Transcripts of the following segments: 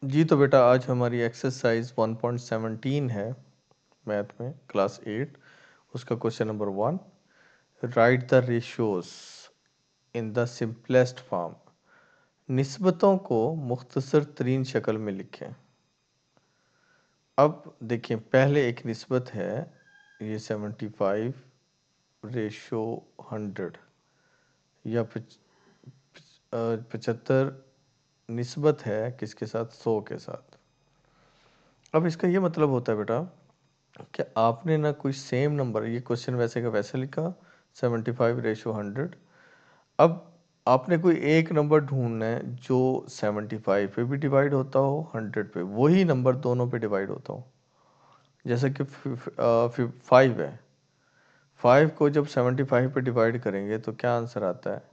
जी तो बेटा आज हमारी एक्सरसाइज 1.17 है मैथ में क्लास 8। उसका question number 1, write the ratios in the simplest form. निस्बतों को मुख्तसर तरीन शक्ल में लिखें। अब देखिए पहले एक निस्बत है, ये 75 रेशो 100 या 75 निस्बत है किसके साथ, 100 के साथ। अब इसका ये मतलब होता है बेटा कि आपने ना कोई सेम नंबर, ये क्वेश्चन वैसे का वैसे लिखा 75 रेशो 100। अब आपने कोई एक नंबर ढूंढना है जो 75 पे भी डिवाइड होता हो, 100 पे, वही नंबर दोनों पे डिवाइड होता हो। जैसे कि 5 है, 5 को जब 75 पे डिवाइड करेंगे तो क्या आंसर आता है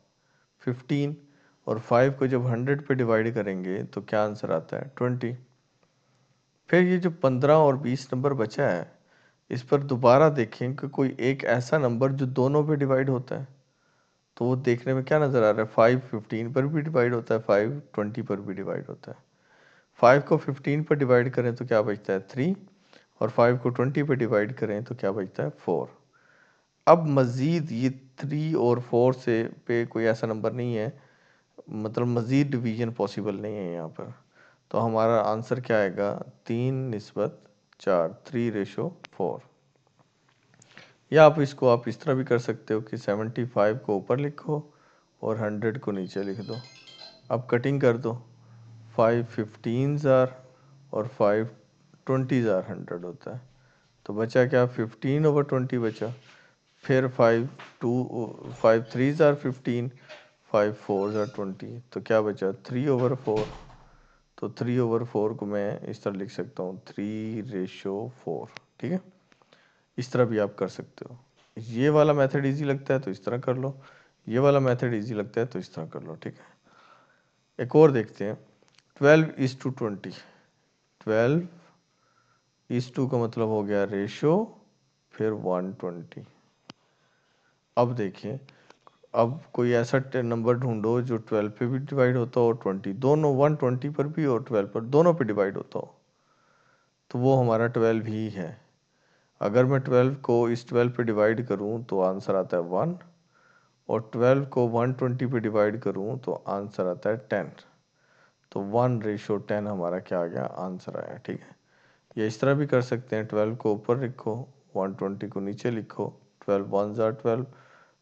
15, और 5 को जब 100 पे डिवाइड करेंगे तो क्या आंसर आता है 20। फिर ये जो 15 और 20 नंबर बचा है, इस पर दोबारा देखें कि कोई एक ऐसा नंबर जो दोनों पे डिवाइड होता है। तो वो देखने में क्या नज़र आ रहा है, 5 15 पर भी डिवाइड होता है, 5 20 पर भी डिवाइड होता है। 5 को 15 पर डिवाइड करें तो क्या बचता है 3, और 5 को 20 पर डिवाइड करें तो क्या बचता है 4। अब मज़ीद ये 3 और 4 से पे कोई ऐसा नंबर नहीं है, मतलब मज़ीद डिवीजन पॉसिबल नहीं है यहाँ पर। तो हमारा आंसर क्या आएगा 3:4, 3:4। या आप इसको इस तरह भी कर सकते हो कि 75 को ऊपर लिखो और 100 को नीचे लिख दो। अब कटिंग कर दो, 5 15 ज़ार और 5 20 ज़ार 100 होता है। तो बचा क्या 15/20 बचा। फिर 5 3 ज़ार 15, 5 4 ज़ार 20, तो क्या बचा 3/4। तो 3/4 को मैं इस तरह लिख सकता हूँ 3:4। ठीक है, इस तरह भी आप कर सकते हो। ये वाला मेथड इजी लगता है तो इस तरह कर लो, ये वाला मेथड इजी लगता है तो इस तरह कर लो। ठीक है, एक और देखते हैं, 12:20। 12:2 का मतलब हो गया रेशो, फिर 120। अब देखिए, अब कोई ऐसा नंबर ढूंढो जो 12 पे भी डिवाइड होता हो और 20 दोनों, 120 पर भी और 12 पर दोनों पे डिवाइड होता हो, तो वो हमारा 12 ही है। अगर मैं 12 को इस 12 पे डिवाइड करूं तो आंसर आता है 1, और 12 को 120 पे डिवाइड करूं तो आंसर आता है 10। तो 1:10 हमारा क्या आ गया, आंसर आया। ठीक है, ये इस तरह भी कर सकते हैं, 12 को ऊपर लिखो, 120 को नीचे लिखो। 12 1 ज़ार 12,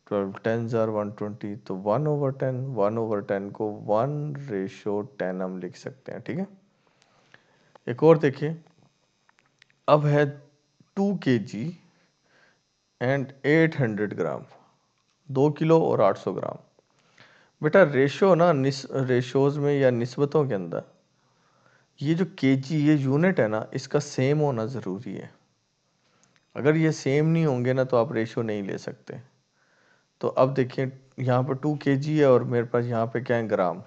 12 10 ज़ार 120, तो 1/10, 1/10 को 1:10 हम लिख सकते हैं। ठीक है, एक और देखिए, अब है 2 kg एंड 800 ग्राम, 2 किलो और 800 ग्राम। बेटा रेशो ना, रेशोज में या निस्बतों के अंदर ये जो केजी, ये यूनिट है ना, इसका सेम होना ज़रूरी है। अगर ये सेम नहीं होंगे ना तो आप रेशो नहीं ले सकते। तो अब देखिए, यहाँ पर 2 kg है और मेरे पास यहाँ पे क्या है, ग्राम।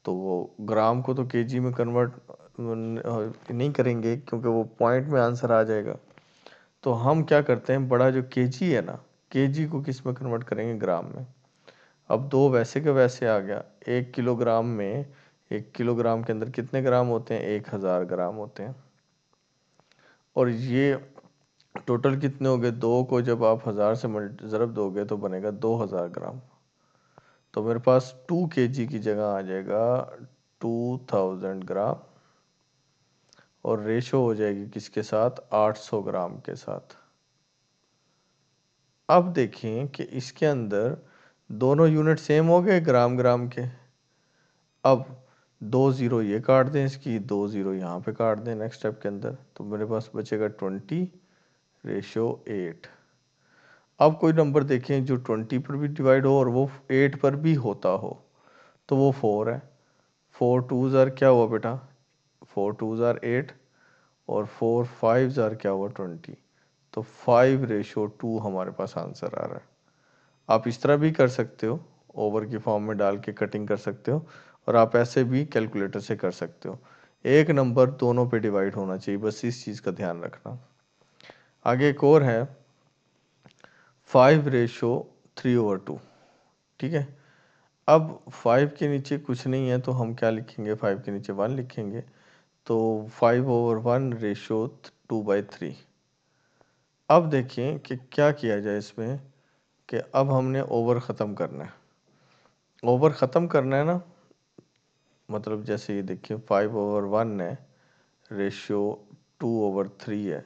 तो वो ग्राम को तो केजी में कन्वर्ट नहीं करेंगे क्योंकि वो पॉइंट में आंसर आ जाएगा। तो हम क्या करते हैं, बड़ा जो केजी है ना, केजी को किस में कन्वर्ट करेंगे, ग्राम में। अब दो वैसे के वैसे आ गया। 1 किलोग्राम में, 1 किलोग्राम के अंदर कितने ग्राम होते हैं, 1000 ग्राम होते हैं। और ये टोटल कितने हो गए, 2 को जब आप 1000 से ज़रब दोगे तो बनेगा 2000 ग्राम। तो मेरे पास 2 kg की जगह आ जाएगा 2000 ग्राम, और रेशो हो जाएगी किसके साथ, 800 ग्राम के साथ। अब देखें कि इसके अंदर दोनों यूनिट सेम हो गए, ग्राम ग्राम के। अब 2 ज़ीरो ये काट दें, इसकी 2 ज़ीरो यहाँ पे काट दें नेक्स्ट स्टेप के अंदर, तो मेरे पास बचेगा 20:8। अब कोई नंबर देखें जो 20 पर भी डिवाइड हो और वो 8 पर भी होता हो, तो वो 4 है। 4 2 ज़ार क्या हुआ बेटा, 4 2 ज़ार 8, और 4 5 ज़ार क्या हुआ 20। तो 5:2 हमारे पास आंसर आ रहा है। आप इस तरह भी कर सकते हो, ओवर की फॉर्म में डाल के कटिंग कर सकते हो, और आप ऐसे भी कैलकुलेटर से कर सकते हो। एक नंबर दोनों पे डिवाइड होना चाहिए, बस इस चीज़ का ध्यान रखना। आगे एक और है 5:3/2। ठीक है, अब 5 के नीचे कुछ नहीं है तो हम क्या लिखेंगे, 5 के नीचे 1 लिखेंगे। तो 5/1 रेशो 2/3। अब देखें कि क्या किया जाए इसमें, कि अब हमने ओवर ख़त्म करना है। ओवर ख़त्म करना है ना, मतलब जैसे ये देखिए 5/1 है, रेशियो 2/3 है,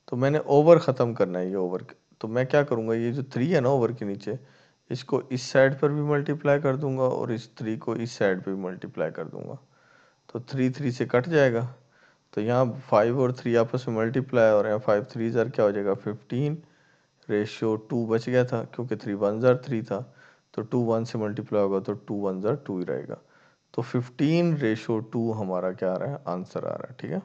तो मैंने ओवर ख़त्म करना है ये ओवर। तो मैं क्या करूँगा, ये जो 3 है ना ओवर के नीचे, इसको इस साइड पर भी मल्टीप्लाई कर दूंगा और इस 3 को इस साइड पे भी मल्टीप्लाई कर दूंगा। तो 3 3 से कट जाएगा, तो यहाँ 5 और 3 आपस में मल्टीप्लाई और यहाँ 5 3 ज़र क्या हो जाएगा 15, रेशियो 2 बच गया था क्योंकि 3 1 ज़र 3 था, तो 2 1 से मल्टीप्लाई होगा तो 2 1 ज़र 2 ही रहेगा। तो 15/2 हमारा क्या आ रहा है, आंसर आ रहा है। ठीक है,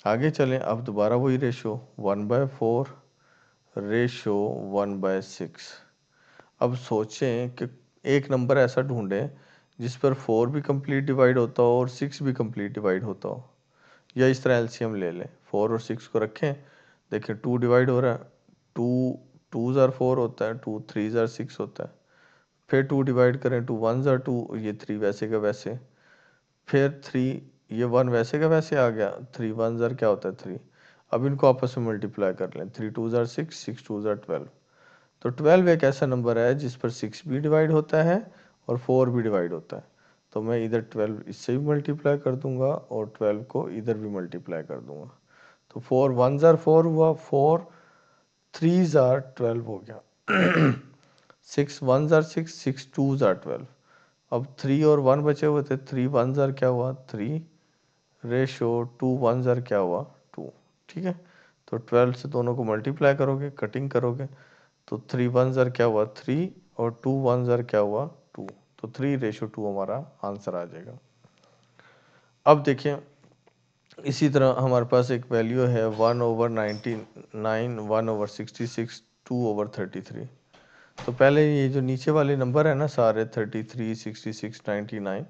आगे चलें। अब दोबारा वही रेशो 1/4 रेशो 1/6। अब सोचें कि एक नंबर ऐसा ढूंढें जिस पर 4 भी कंप्लीट डिवाइड होता हो और 6 भी कंप्लीट डिवाइड होता हो, या इस तरह एलसीएम ले लें। 4 और 6 को रखें, देखिए 2 डिवाइड हो रहा है, 2 2 ज़र 4 होता है, 2 3 ज़र 6 होता है, फिर 2 डिवाइड करें, 2 1 ज़र 2, ये 3 वैसे का वैसे, फिर 3, ये 1 वैसे का वैसे आ गया, 3 1 ज़र क्या होता है 3। अब इनको आपस में मल्टीप्लाई कर लें, 3 2 ज़र 6, 6 2 ज़र 12। तो 12 एक ऐसा नंबर है जिस पर 6 भी डिवाइड होता है और 4 भी डिवाइड होता है। तो मैं इधर 12 इससे भी मल्टीप्लाई कर दूंगा और 12 को इधर भी मल्टीप्लाई कर दूंगा। तो 4 1 ज़र 4 हुआ, 4 3 ज़र 12 हो गया, 6 1 ज़र 6, 6 2 ज़र 12। अब 3 और 1 बचे हुए थे, 3 1 ज़र क्या हुआ 3, रेशो 2 1 ज़र क्या हुआ 2। ठीक है, तो 12 से दोनों को मल्टीप्लाई करोगे, कटिंग करोगे, तो 3 1 ज़र क्या हुआ 3 और 2 1 ज़र क्या हुआ 2। तो 3/2 हमारा आंसर आ जाएगा। अब देखिए इसी तरह हमारे पास एक वैल्यू है 1/99, 1/66, 2/33। तो पहले ये जो नीचे वाले नंबर है ना सारे 33 66 99,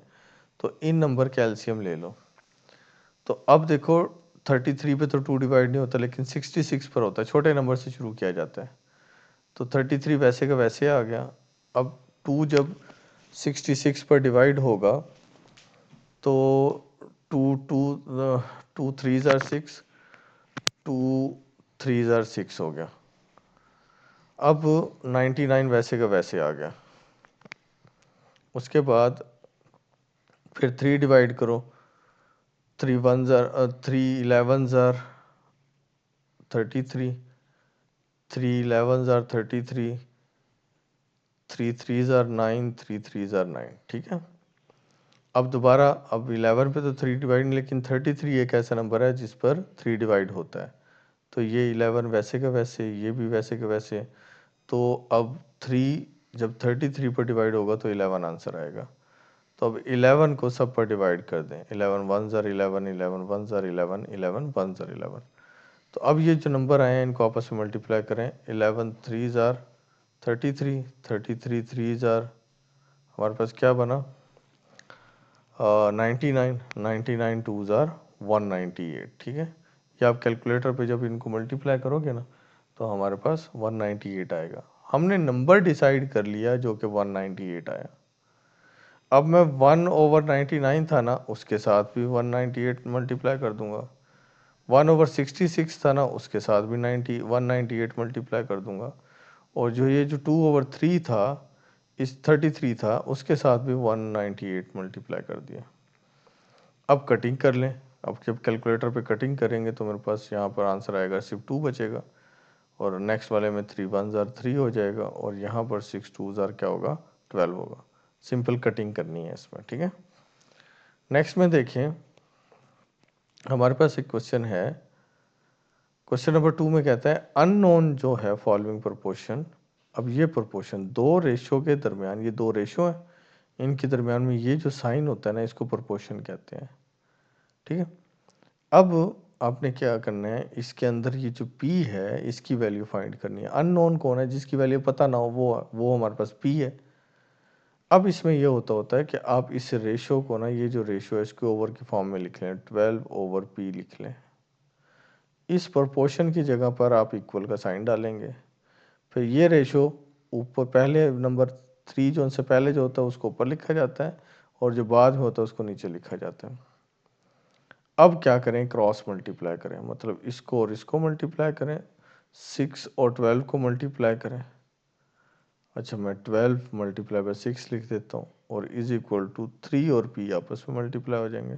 तो इन नंबर के एलसीएम ले लो। तो अब देखो 33 पे तो 2 डिवाइड नहीं होता, लेकिन 66 पर होता है, छोटे नंबर से शुरू किया जाता है। तो 33 वैसे का वैसे आ गया। अब 2 जब 66 पर डिवाइड होगा तो 2 2 2 3 ज़र 6, 2 3 ज़र 6 हो गया। अब 99 वैसे का वैसे आ गया। उसके बाद फिर 3 डिवाइड करो, 3 1 ज़र 3 11 ज़र 33, 3 11 ज़र 33, 3 3 ज़र 9, 3 3 ज़र 9। ठीक है, अब दोबारा, अब 11 पे तो 3 डिवाइड नहीं, लेकिन 33 एक ऐसा नंबर है जिस पर 3 डिवाइड होता है। तो ये 11 वैसे का वैसे, ये भी वैसे का वैसे। तो अब 3 जब 33 पर डिवाइड होगा तो 11 आंसर आएगा। तो अब 11 को सब पर डिवाइड कर दें, 11 1 ज़र 11, 11 1 ज़र 11, 11 1 ज़र 11। तो अब ये जो नंबर आए हैं इनको आपस में मल्टीप्लाई करें, 11 3 ज़र 33, 33 3 ज़र हमारे पास क्या बना 99, 99 2 ज़र 198। ठीक है, ये आप कैलकुलेटर पे जब इनको मल्टीप्लाई करोगे ना तो हमारे पास 198 आएगा। हमने नंबर डिसाइड कर लिया जो कि 198 आया। अब मैं 1/99 था ना उसके साथ भी 198 मल्टीप्लाई कर दूंगा, 1/66 था ना उसके साथ भी 198 मल्टीप्लाई कर दूंगा, और जो ये जो 2/3 था इस 33 था उसके साथ भी 198 मल्टीप्लाई कर दिया। अब कटिंग कर लें। अब जब कैलकुलेटर पे कटिंग करेंगे तो मेरे पास यहाँ पर आंसर आएगा सिर्फ 2 बचेगा, और नेक्स्ट वाले में 3 1 ज़र 3 हो जाएगा, और यहाँ पर 6 2 ज़र क्या होगा 12 होगा। सिंपल कटिंग करनी है इसमें। ठीक है, नेक्स्ट में देखें हमारे पास एक क्वेश्चन है। क्वेश्चन नंबर 2 में कहता है अननोन जो है फॉलोइंग प्रोपोर्शन। अब ये प्रोपोर्शन दो रेशो के दरमियान, ये दो रेशो है, इनके दरमियान में ये जो साइन होता है ना इसको प्रोपोर्शन कहते हैं। ठीक है, अब आपने क्या करना है, इसके अंदर ये जो p है इसकी वैल्यू फाइंड करनी है। अननोन कौन है, जिसकी वैल्यू पता ना हो, वो हमारे पास p है। अब इसमें ये होता है कि आप इस रेशो को ना, ये जो रेशो है इसको ओवर की फॉर्म में लिख लें, 12/p लिख लें। इस प्रोपोर्शन की जगह पर आप इक्वल का साइन डालेंगे, फिर ये रेशो ऊपर पहले नंबर 3 जो उनसे पहले जो होता है उसको ऊपर लिखा जाता है, और जो बाद में होता है उसको नीचे लिखा जाता है। अब क्या करें, क्रॉस मल्टीप्लाई करें, मतलब इसको और इसको मल्टीप्लाई करें, 6 और 12 को मल्टीप्लाई करें। अच्छा, मैं 12 मल्टीप्लाई बाय 6 लिख देता हूँ और इज इक्वल टू 3 और p आपस में मल्टीप्लाई हो जाएंगे,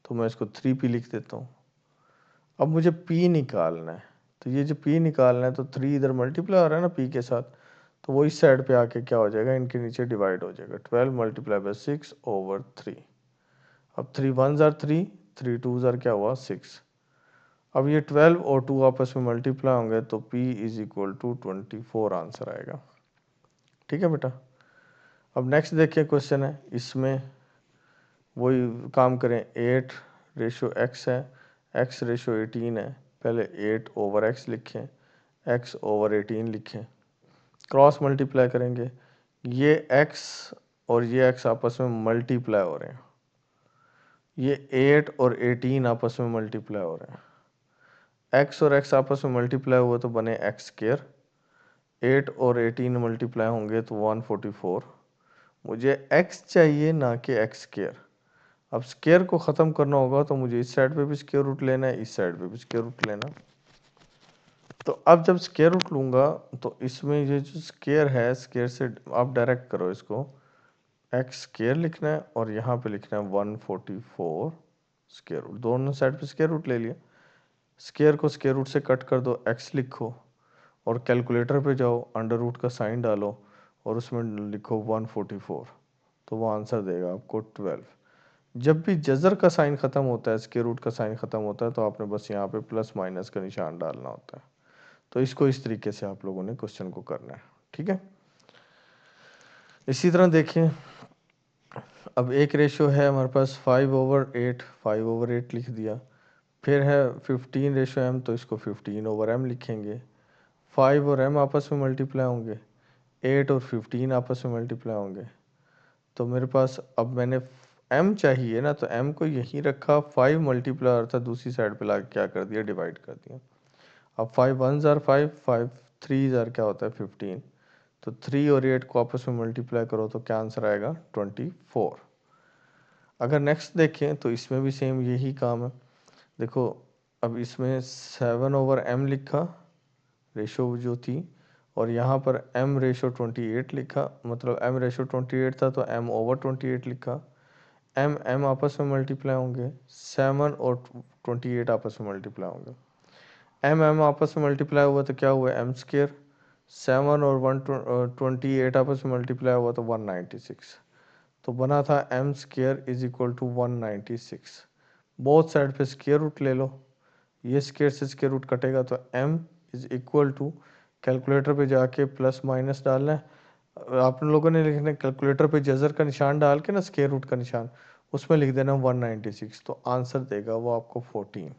तो मैं इसको 3p लिख देता हूँ। अब मुझे p निकालना है, तो ये जो p निकालना है, तो 3 इधर मल्टीप्लाई हो रहा है ना p के साथ, तो वो इस साइड पे आके क्या हो जाएगा, इनके नीचे डिवाइड हो जाएगा। 12 मल्टीप्लाई बाय 6 ओवर 3। अब 3 1 जार 3, 3 2 जार क्या हुआ 6। अब ये 12 और 2 आपस में मल्टीप्लाई होंगे तो p is equal to 24 answer आएगा। ठीक है बेटा। अब नेक्स्ट देखिए क्वेश्चन है, इसमें वही काम करें। 8 रेशो x है, x रेशो 18 है। पहले 8 ओवर x लिखें, x ओवर 18 लिखें, क्रॉस मल्टीप्लाई करेंगे। ये x और ये x आपस में मल्टीप्लाई हो रहे हैं, ये 8 और 18 आपस में मल्टीप्लाई हो रहे हैं। x और x आपस में मल्टीप्लाई हुए तो बने x स्क्वायर, 8 और 18 मल्टीप्लाई होंगे तो 144। मुझे x चाहिए ना कि x स्क्वायर। अब स्क्वायर को ख़त्म करना होगा तो मुझे इस साइड पे भी स्क्वायर रूट लेना है, इस साइड पे भी स्क्वायर रूट लेना। तो अब जब स्क्वायर रूट लूँगा तो इसमें ये जो स्क्वायर है, स्क्वायर से आप डायरेक्ट करो इसको, एक्स स्क्वायर लिखना है और यहाँ पे लिखना है 144 स्क्वायर रूट। दोनों साइड पे स्क्वायर रूट ले लिया। स्क्वायर को स्क्वायर रूट से कट कर दो, एक्स लिखो और कैलकुलेटर पे जाओ, अंडर रूट का साइन डालो और उसमें लिखो 144, तो वो आंसर देगा आपको 12। जब भी जज़र का साइन ख़त्म होता है, स्क्वायर रूट का साइन ख़त्म होता है, तो आपने बस यहाँ पे प्लस माइनस का निशान डालना होता है। तो इसको इस तरीके से आप लोगों ने क्वेश्चन को करना है। ठीक है। इसी तरह देखें, अब एक रेशो है हमारे पास 5/8, 5/8 लिख दिया। फिर है 15 रेशो m, तो इसको 15/m लिखेंगे। 5 और m आपस में मल्टीप्लाई होंगे, 8 और 15 आपस में मल्टीप्लाई होंगे। तो मेरे पास अब मैंने m चाहिए ना, तो m को यहीं रखा, 5 मल्टीप्लाई था दूसरी साइड पे ला क्या कर दिया, डिवाइड कर दिया। अब 5 1 जार 5, 5 3 जार क्या होता है 15, तो 3 और 8 को आपस में मल्टीप्लाई करो तो क्या आंसर आएगा 24। अगर नेक्स्ट देखें तो इसमें भी सेम यही काम है। देखो, अब इसमें 7/m लिखा रेशो जो थी, और यहाँ पर m रेशो 28 लिखा, मतलब m रेशो 28 था तो m ओवर 28 लिखा। m आपस में मल्टीप्लाई होंगे, 7 और 28 आपस में मल्टीप्लाई होंगे। m आपस में मल्टीप्लाई हुआ तो क्या हुआ m स्क्वायर, 7 और 128 आपस में मल्टीप्लाई हुआ तो 196, तो बना था m square is equal to 196। Both side पे स्क्वायर रूट ले लो, ये स्क्वायर से स्क्वायर रूट कटेगा तो m is equal to, calculator पे जाके प्लस माइनस डालना है। आप लोगों ने लिखना है कैलकुलेटर पे जजर का निशान डाल के ना, स्क्वायर रूट का निशान, उसमें लिख देना 196, तो आंसर देगा वो आपको 14।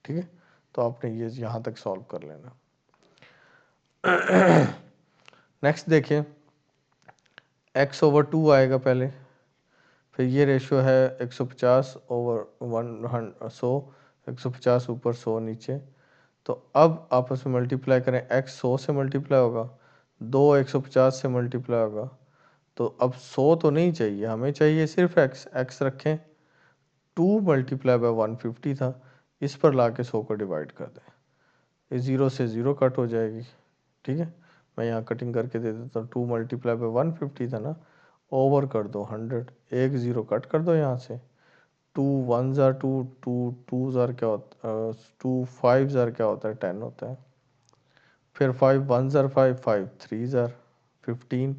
ठीक है, तो आपने ये यहाँ तक सॉल्व कर लेना। नेक्स्ट देखें, x/2 आएगा पहले, फिर ये रेशो है 150 ओवर 100, 150 ऊपर 100 नीचे। तो अब आपस में मल्टीप्लाई करें, x 100 से मल्टीप्लाई होगा, 2 150 से मल्टीप्लाई होगा, तो अब 100 तो नहीं चाहिए, हमें चाहिए सिर्फ x रखें। 2 मल्टीप्लाई बाय 150 था, इस पर ला के 100 को डिवाइड कर दें, ये 0 से 0 कट हो जाएगी। ठीक है, मैं यहाँ कटिंग करके दे देता हूँ। 2 मल्टीप्लाई बाय 150 था ना, ओवर कर दो 100, एक 0 कट कर दो यहाँ से। 2 1 जार 2, 2 2 जार क्या होता है 2, 5 जार क्या होता है 10 होता है। फिर 5 1 जार 5, 5 3 जार 15,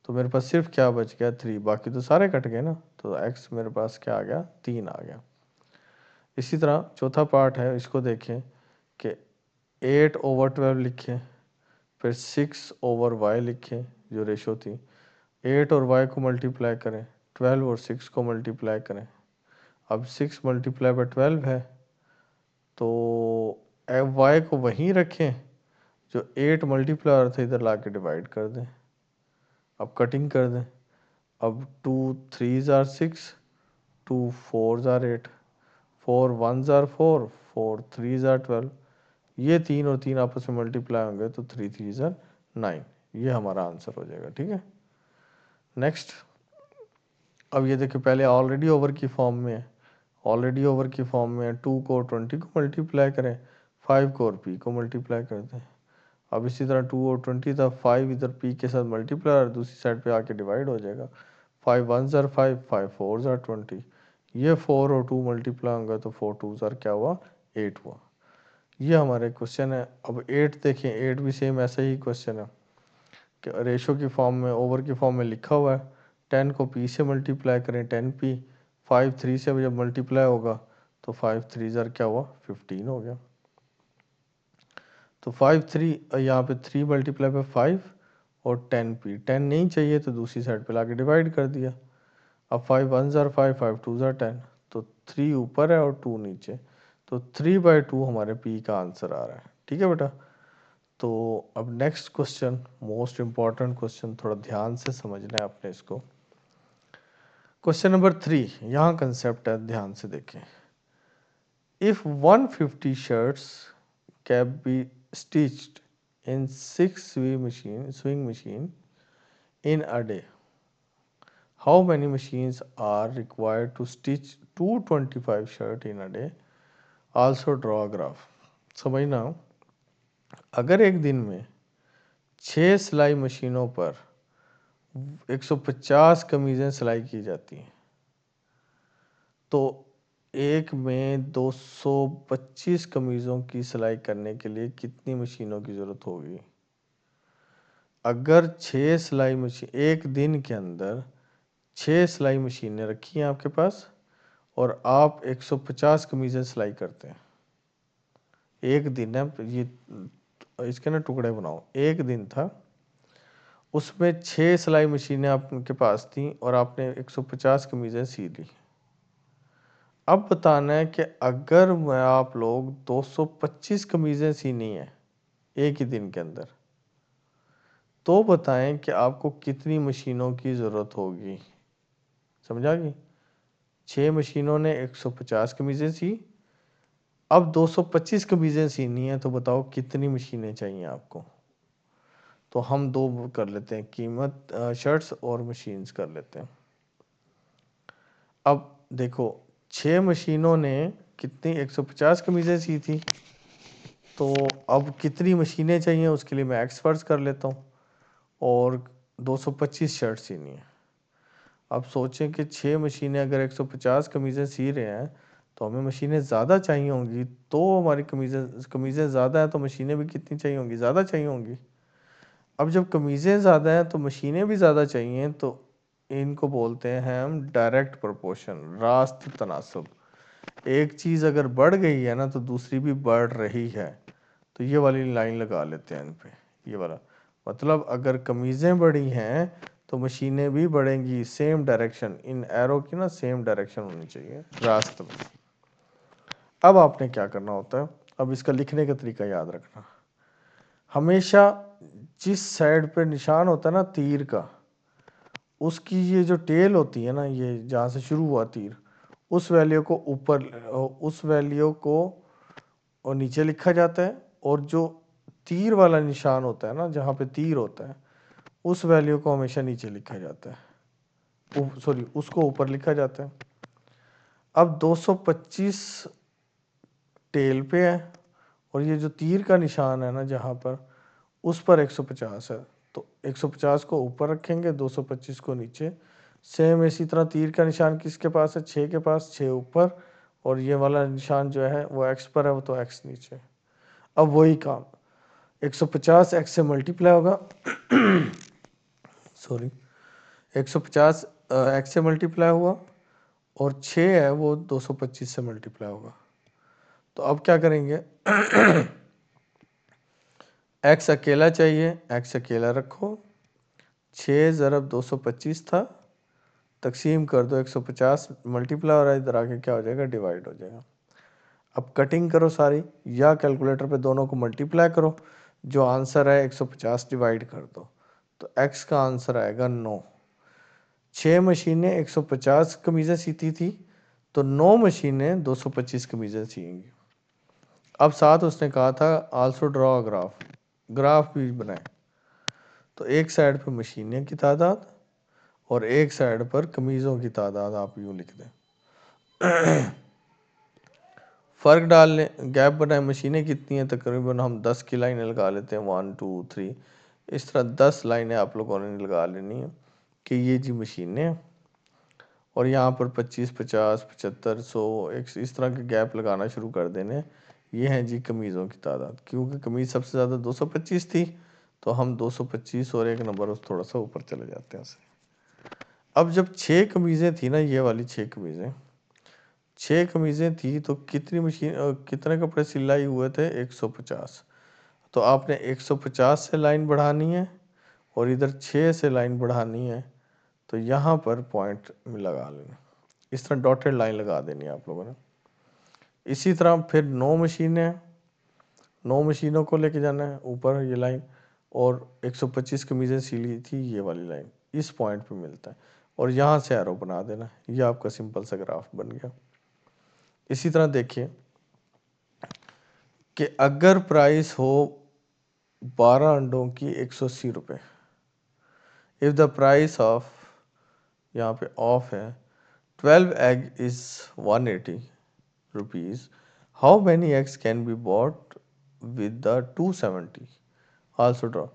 तो मेरे पास सिर्फ क्या बच गया 3, बाकी तो सारे कट गए ना, तो x मेरे पास क्या आ गया 3 आ गया। इसी तरह चौथा पार्ट है, इसको देखें कि 8/12 लिखें, फिर 6/y लिखें जो रेशो थी, 8 और y को मल्टीप्लाई करें, 12 और 6 को मल्टीप्लाई करें। अब 6 मल्टीप्लाई बाय 12 है, तो y को वहीं रखें, जो 8 मल्टीप्लाई हो रहा था इधर ला के डिवाइड कर दें। अब कटिंग कर दें, अब 2 3 जार 6, 2 4 जार 8, 4 1 जार 4, 4 3 जार 12, ये 3 और 3 आपस में मल्टीप्लाई होंगे तो 3 3 जार 9, ये हमारा आंसर हो जाएगा। ठीक है, नेक्स्ट। अब ये देखिए, पहले ऑलरेडी ओवर की फॉर्म में है, ऑलरेडी ओवर की फॉर्म में 2 को 20 को मल्टीप्लाई करें, 5 को और p को मल्टीप्लाई कर दें। अब इसी तरह 2 और 20 था, 5 इधर p के साथ मल्टीप्लाई और दूसरी साइड पे आके डिवाइड हो जाएगा। 5 1 ज़ार 5, 5 4 ज़ार 20, ये 4 और 2 मल्टीप्लाई होगा तो 4 2 ज़ार क्या हुआ 8 हुआ। ये हमारे क्वेश्चन है। अब 8 देखें, 8 भी सेम ऐसा ही क्वेश्चन है कि रेशो की फॉर्म में, ओवर की फॉर्म में लिखा हुआ है 10 को p से मल्टीप्लाई करें 10p, 5 3 से जब मल्टीप्लाई होगा तो 5 3 ज़ार क्या हुआ 15 हो गया। तो 5 3 यहाँ पे 3 मल्टीप्लाई पे 5 और 10p, 10 नहीं चाहिए तो दूसरी साइड पे लाके डिवाइड कर दिया। अब 5 1 ज़ार 5, 5 2 ज़ार 10, तो 3 ऊपर है और 2 नीचे, तो 3/2 हमारे p का आंसर आ रहा है। ठीक है बेटा। तो अब next question, most important question, थोड़ा ध्यान से समझना है आपने इसको। क्वेश्चन नंबर 3, यहाँ कंसेप्ट है, ध्यान से देखें। If 150 shirts can be stitched in 6 sewing machine in a day, how many machines are required to stitch 225 shirts in a day? Also draw a graph. समझना, अगर एक दिन में 6 सिलाई मशीनों पर 150 कमीज़ें सिलाई की जाती हैं तो एक में 225 कमीज़ों की सिलाई करने के लिए कितनी मशीनों की ज़रूरत होगी? अगर 6 सिलाई मशीन, एक दिन के अंदर 6 सिलाई मशीनें रखी हैं आपके पास और आप 150 कमीज़ें सिलाई करते हैं, एक दिन है ये, इसके ना टुकड़े बनाओ। एक दिन था, उसमें 6 सिलाई मशीनें आपके पास थी और आपने 150 कमीज़ें सी ली। अब बताना है कि अगर आप लोग 225 कमीज़ें सीनी हैं एक ही दिन के अंदर, तो बताएं कि आपको कितनी मशीनों की ज़रूरत होगी। समझा कि 6 मशीनों ने 150 कमीज़ें सी, अब 225 कमीज़ें सीनी हैं, तो बताओ कितनी मशीनें चाहिए आपको। तो हम दो कर लेते हैं, कीमत शर्ट्स और मशीन्स कर लेते हैं। अब देखो 6 मशीनों ने कितनी 150 कमीज़ें सी थी, तो अब कितनी मशीनें चाहिए उसके लिए मैं एक्स फर्ज कर लेता हूँ और 225 शर्ट सीनी है। अब सोचें कि 6 मशीनें अगर 150 कमीज़ें सी रहे हैं तो हमें मशीनें ज़्यादा चाहिए होंगी, तो हमारी कमीज़ें ज़्यादा हैं तो मशीनें भी कितनी चाहिए होंगी, ज़्यादा चाहिए होंगी। अब जब कमीज़ें ज़्यादा हैं तो मशीनें भी ज़्यादा चाहिए, तो इनको बोलते हैं हम डायरेक्ट प्रोपोर्शन, रास्त तनासब। एक चीज़ अगर बढ़ गई है ना तो दूसरी भी बढ़ रही है, तो ये वाली लाइन लगा लेते हैं इन पे, ये वाला मतलब अगर कमीज़ें बढ़ी हैं तो मशीनें भी बढ़ेंगी, सेम डायरेक्शन, इन एरो की ना सेम डायरेक्शन होनी चाहिए रास्ते में। अब आपने क्या करना होता है, अब इसका लिखने का तरीका याद रखना। हमेशा जिस साइड पे निशान होता है ना तीर का, उसकी ये जो टेल होती है ना, ये जहाँ से शुरू हुआ तीर, उस वैल्यू को ऊपर, उस वैल्यू को और नीचे लिखा जाता है, और जो तीर वाला निशान होता है ना, जहाँ पे तीर होता है, उस वैल्यू को हमेशा नीचे लिखा जाता है, सॉरी उसको ऊपर लिखा जाता है। अब 225 टेल पे है और ये जो तीर का निशान है ना जहाँ पर, उस पर 150 है, तो 150 को ऊपर रखेंगे, 225 को नीचे। सेम इसी तरह तीर का निशान किसके पास है, 6 के पास, 6 ऊपर, और ये वाला निशान जो है वो x पर है, वो तो x नीचे। अब वही काम, 150 x से मल्टीप्लाई होगा सॉरी 150 x से मल्टीप्लाई हुआ और 6 है वो 225 से मल्टीप्लाई होगा। तो अब क्या करेंगे x अकेला चाहिए, x अकेला रखो, 6 ज़रब 225 था, तकसीम कर दो 150, मल्टीप्लाई हो रहा है, इधर आके क्या हो जाएगा डिवाइड हो जाएगा। अब कटिंग करो सारी, या कैलकुलेटर पे दोनों को मल्टीप्लाई करो, जो आंसर है 150 डिवाइड कर दो, तो x का आंसर आएगा 9। 6 मशीनें 150 कमीज़ें सीती थी, तो 9 मशीनें 225 कमीज़ें सिएंगी। अब साथ उसने कहा था आल्सो ड्रॉ ग्राफ, ग्राफ भी बनाए। तो एक साइड पर मशीनें की तादाद और एक साइड पर कमीज़ों की तादाद आप यूँ लिख दें। फ़र्क डाल लें, गैप बनाए। मशीनें कितनी हैं? तकरीबन हम 10 की लाइनें लगा लेते हैं, 1 2 3, इस तरह 10 लाइनें आप लोगों ने लगा लेनी है कि ये जी मशीनें हैं और यहाँ पर 25 50 75 100 इस तरह के गैप लगाना शुरू कर देने। ये हैं जी कमीज़ों की तादाद, क्योंकि कमीज़ सबसे ज़्यादा 225 थी, तो हम 225 और एक नंबर थोड़ा सा ऊपर चले जाते हैं उससे। अब जब 6 कमीज़ें थी ना, ये वाली 6 कमीज़ें, 6 कमीज़ें थी तो कितने कपड़े सिलाई हुए थे? 150। तो आपने 150 से लाइन बढ़ानी है और इधर 6 से लाइन बढ़ानी है, तो यहाँ पर पॉइंट लगा लेना, इस तरह डॉटेड लाइन लगा देनी है आप लोगों ने। इसी तरह फिर 9 मशीनें हैं, 9 मशीनों को लेके जाना है ऊपर ये लाइन, और 125 कमीज़ें सिली थी ये वाली लाइन, इस पॉइंट पे मिलता है और यहाँ से एरो बना देना। ये आपका सिंपल सा ग्राफ बन गया। इसी तरह देखिए कि अगर प्राइस हो 12 अंडों की 180 रुपये, इफ़ द प्राइस ऑफ, यहाँ पे ऑफ है, 12 egg is 180 rupees, how many eggs can be bought with the 270? Also draw।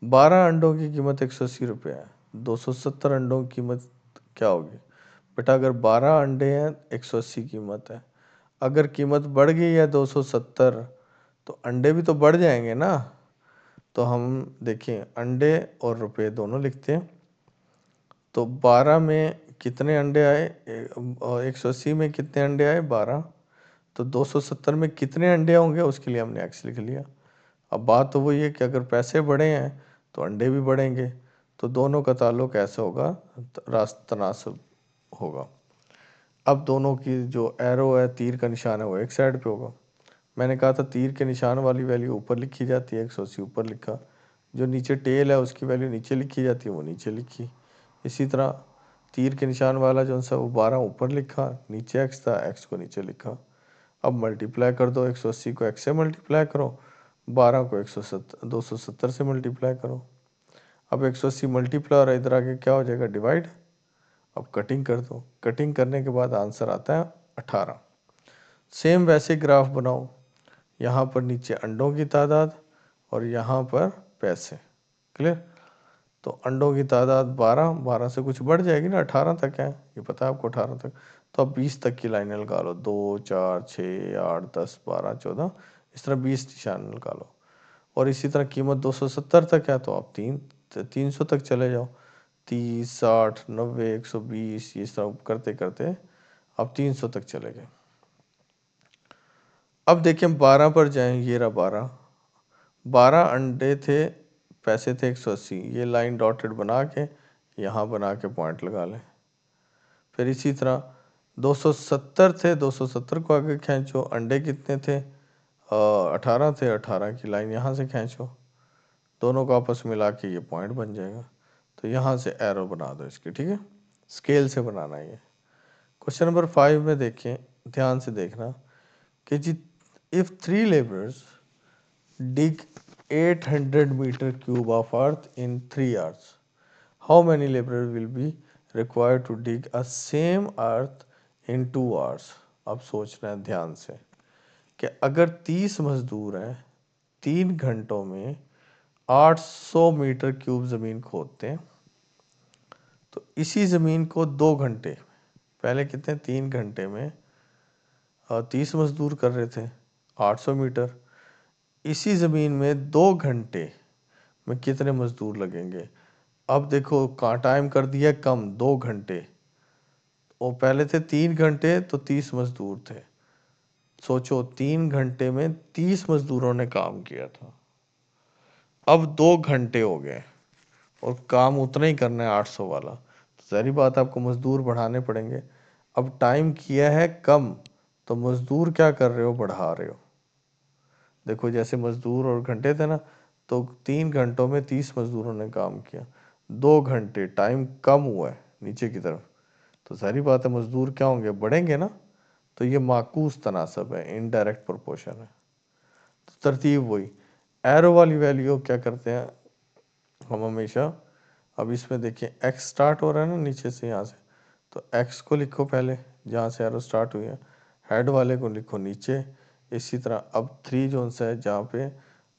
12 अंडों की कीमत 180 रुपये है, 270 अंडों की कीमत क्या होगी बेटा? अगर 12 अंडे हैं 180 कीमत है, अगर कीमत बढ़ गई है 270 तो अंडे भी तो बढ़ जाएंगे ना। तो हम देखें अंडे और रुपए दोनों लिखते हैं। तो 12 में कितने अंडे आए? 180 में कितने अंडे आए? 12। तो 270 में कितने अंडे होंगे उसके लिए हमने एक्स लिख लिया। अब बात तो वही है कि अगर पैसे बढ़े हैं तो अंडे भी बढ़ेंगे, तो दोनों का ताल्लुक ऐसा होगा, तनासब होगा। अब दोनों की जो एरो है, तीर का निशान है, वो एक साइड पे होगा। मैंने कहा था तीर के निशान वाली वैल्यू ऊपर लिखी जाती है, 180 ऊपर लिखा, जो नीचे टेल है उसकी वैल्यू नीचे लिखी जाती है, वो नीचे लिखी। इसी तरह तीर के निशान वाला जो सा वो 12 ऊपर लिखा, नीचे एक्स था, एक्स को नीचे लिखा। अब मल्टीप्लाई कर दो, 180 को एक्स से मल्टीप्लाई करो, 12 को 270 से मल्टीप्लाई करो। अब 180 मल्टीप्लाई और इधर आके क्या हो जाएगा? डिवाइड। अब कटिंग कर दो, कटिंग करने के बाद आंसर आता है 18। सेम वैसे ग्राफ बनाओ, यहाँ पर नीचे अंडों की तादाद और यहाँ पर पैसे। क्लियर? तो अंडों की तादाद 12, 12 से कुछ बढ़ जाएगी ना, 18 तक है, ये पता है आपको 18 तक। तो अब 20 तक की लाइनें लगा लो, 2 4 6 8 10 12 14, इस तरह 20 निशान लगा लो। और इसी तरह कीमत 270 तक है, तो आप 300 तक चले जाओ, 30 60 90 120, इस तरह करते करते आप 300 तक चले गए। अब देखें 12 पर जाएं, ये रहा 12, 12 अंडे थे, पैसे थे 180, ये लाइन डॉटेड बना के यहाँ बना के पॉइंट लगा लें। फिर इसी तरह 270 थे, 270 को आगे खींचो, अंडे कितने थे? 18 थे, 18 की लाइन यहाँ से खींचो, दोनों को आपस में मिला के ये पॉइंट बन जाएगा। तो यहाँ से एरो बना दो इसकी, ठीक है? स्केल से बनाना है ये। क्वेश्चन नंबर 5 में देखें, ध्यान से देखना कि जी if 3 labourers dig 800 meter cube of earth in 3 hours, how many laborers will be required to dig a same earth in 2 hours? अब सोचना है ध्यान से कि अगर 30 मजदूर हैं 3 घंटों में 800 मीटर क्यूब ज़मीन खोदते हैं, तो इसी ज़मीन को 2 घंटे, पहले कितने 3 घंटे में 30 मजदूर कर रहे थे 800 मीटर, इसी ज़मीन में 2 घंटे में कितने मजदूर लगेंगे? अब देखो का टाइम कर दिया कम, 2 घंटे, और पहले थे 3 घंटे तो 30 मजदूर थे। सोचो 3 घंटे में 30 मजदूरों ने काम किया था, अब 2 घंटे हो गए और काम उतना ही करना है 800 वाला, तो सारी बात आपको मजदूर बढ़ाने पड़ेंगे। अब टाइम किया है कम, तो मजदूर क्या कर रहे हो? बढ़ा रहे हो। देखो जैसे मजदूर और घंटे थे ना, तो 3 घंटों में 30 मजदूरों ने काम किया, 2 घंटे टाइम कम हुआ है नीचे की तरफ, तो सारी बात है मजदूर क्या होंगे? बढ़ेंगे ना। तो ये माकूस तनासब है, इनडायरेक्ट प्रोपोर्शन है। तो तरतीब वही, एरो वाली वैल्यू क्या करते हैं हम हमेशा, अब इसमें देखिए एक्स स्टार्ट हो रहा है ना नीचे से, यहाँ से, तो एक्स को लिखो पहले जहाँ से एरो स्टार्ट हुई है, हेड वाले को लिखो नीचे। इसी तरह अब 3 जोन सा है जहाँ पे